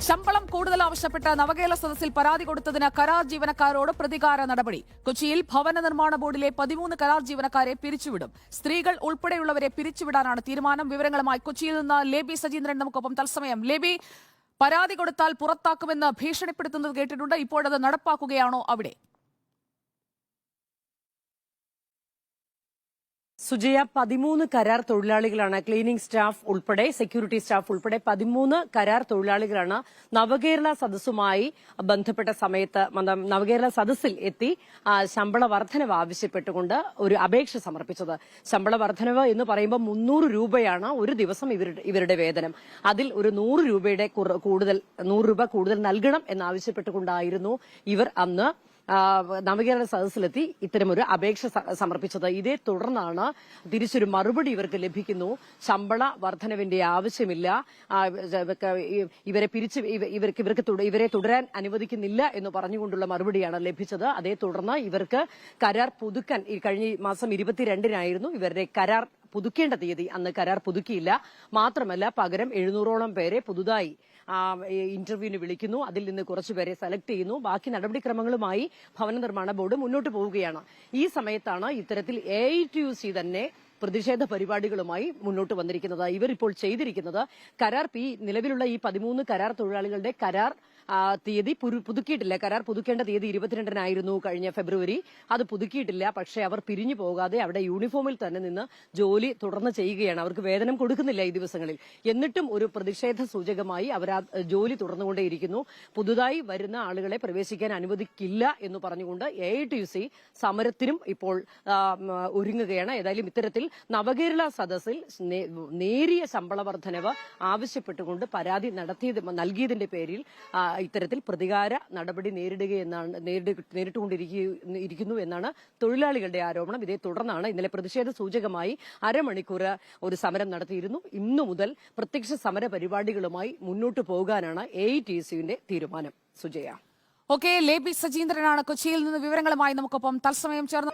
ശമ്പളം കൂടുതൽ ആവശ്യപ്പെട്ട് നവകേരള സദസ്സിൽ പരാതി കൊടുത്തതിന് കരാർ ജീവനക്കാരോട് പ്രതികാര നടപടി. കൊച്ചിയിൽ ഭവന നിർമ്മാണ ബോർഡിലെ 13 കരാർ ജീവനക്കാരെ പിരിച്ചുവിടും. സ്ത്രീകൾ ഉൾപ്പെടെയുള്ളവരെ പിരിച്ചുവിടാനാണ് തീരുമാനം. വിവരങ്ങളുമായി കൊച്ചിയിൽ നിന്ന് ലേബി സജീന്ദ്രൻ നമുക്കൊപ്പം തത്സമയം. ലേബി, പരാതി കൊടുത്താൽ പുറത്താക്കുമെന്ന് ഭീഷണിപ്പെടുത്തുന്നത് കേട്ടിട്ടുണ്ട്. ഇപ്പോഴത് നടപ്പാക്കുകയാണോ അവിടെ? സുജയ, 13 കരാർ തൊഴിലാളികളാണ്. ക്ലീനിംഗ് സ്റ്റാഫ് ഉൾപ്പെടെ, സെക്യൂരിറ്റി സ്റ്റാഫ് ഉൾപ്പെടെ 13 കരാർ തൊഴിലാളികളാണ് നവകേരള സദസ്സുമായി ബന്ധപ്പെട്ട സമയത്ത് നവകേരള സദസ്സിൽ എത്തി ശമ്പള വർധനവ് ആവശ്യപ്പെട്ടുകൊണ്ട് ഒരു അപേക്ഷ സമർപ്പിച്ചത്. ശമ്പള വർധനവ് എന്ന് പറയുമ്പോൾ 300 രൂപയാണ് ഒരു ദിവസം ഇവരുടെ വേതനം. അതിൽ ഒരു 100 രൂപയുടെ കൂടുതൽ 100 രൂപ കൂടുതൽ നൽകണം എന്നാവശ്യപ്പെട്ടുകൊണ്ടായിരുന്നു ഇവർ അന്ന് നവകേരള സദസ്സിലെത്തി ഇത്തരമൊരു അപേക്ഷ സമർപ്പിച്ചത്. ഇതേ തുടർന്നാണ് തിരിച്ചൊരു മറുപടി ഇവർക്ക് ലഭിക്കുന്നു. ശമ്പള വർധനവിന്റെ ആവശ്യമില്ല, ഇവരെ തുടരാൻ അനുവദിക്കുന്നില്ല എന്ന് പറഞ്ഞുകൊണ്ടുള്ള മറുപടിയാണ് ലഭിച്ചത്. അതേ തുടർന്ന് ഇവർക്ക് കരാർ പുതുക്കാൻ കഴിഞ്ഞ മാസം 22-നായിരുന്നു ഇവരുടെ കരാർ പുതുക്കേണ്ട തീയതി. അന്ന് കരാർ പുതുക്കിയില്ല. മാത്രമല്ല, പകരം 700ഓളം പേരെ പുതുതായി ഇന്റർവ്യൂവിന് വിളിക്കുന്നു. അതിൽ നിന്ന് കുറച്ചുപേരെ സെലക്ട് ചെയ്യുന്നു. ബാക്കി നടപടിക്രമങ്ങളുമായി ഭവന നിർമ്മാണ ബോർഡ് മുന്നോട്ട് പോവുകയാണ്. ഈ സമയത്താണ് ഇത്തരത്തിൽ AITUC തന്നെ പ്രതിഷേധ പരിപാടികളുമായി മുന്നോട്ട് വന്നിരിക്കുന്നത്. ഇവർ ഇപ്പോൾ ചെയ്തിരിക്കുന്നത് നിലവിലുള്ള ഈ 13 കരാർ തൊഴിലാളികളുടെ കരാർ തീയതി പുതുക്കിയിട്ടില്ല. കരാർ പുതുക്കേണ്ട തീയതി 22-നായിരുന്നു കഴിഞ്ഞ ഫെബ്രുവരി. അത് പുതുക്കിയിട്ടില്ല. പക്ഷേ അവർ പിരിഞ്ഞു പോകാതെ അവിടെ യൂണിഫോമിൽ തന്നെ നിന്ന് ജോലി തുടർന്ന് ചെയ്യുകയാണ്. അവർക്ക് വേതനം കൊടുക്കുന്നില്ല ഈ ദിവസങ്ങളിൽ. എന്നിട്ടും ഒരു പ്രതിഷേധ സൂചകമായി അവർ ആ ജോലി തുടർന്നുകൊണ്ടേയിരിക്കുന്നു. പുതുതായി വരുന്ന ആളുകളെ പ്രവേശിക്കാൻ അനുവദിക്കില്ല എന്ന് പറഞ്ഞുകൊണ്ട് AITUC സമരത്തിനും ഇപ്പോൾ ഒരുങ്ങുകയാണ്. ഏതായാലും ഇത്തരത്തിൽ നവകേരള സദസ്സിൽ നേരിയ ശമ്പള വർധനവ് ആവശ്യപ്പെട്ടുകൊണ്ട് പരാതി നൽകിയതിന്റെ പേരിൽ ഇത്തരത്തിൽ പ്രതികാര നടപടി നേരിട്ടുകൊണ്ടിരിക്കുന്നു എന്നാണ് തൊഴിലാളികളുടെ ആരോപണം. ഇതേ തുടർന്നാണ് ഇന്നലെ പ്രതിഷേധ സൂചകമായി അരമണിക്കൂർ ഒരു സമരം നടത്തിയിരുന്നു. ഇന്നു മുതൽ പ്രത്യക്ഷ സമര പരിപാടികളുമായി മുന്നോട്ട് പോകാനാണ് AITUCയുടെ തീരുമാനം. സുജയ. ലേബി സജീന്ദ്രനാണ് കൊച്ചിയിൽ നിന്ന് വിവരങ്ങളുമായി നമുക്കൊപ്പം തത്സമയം ചേർന്ന്.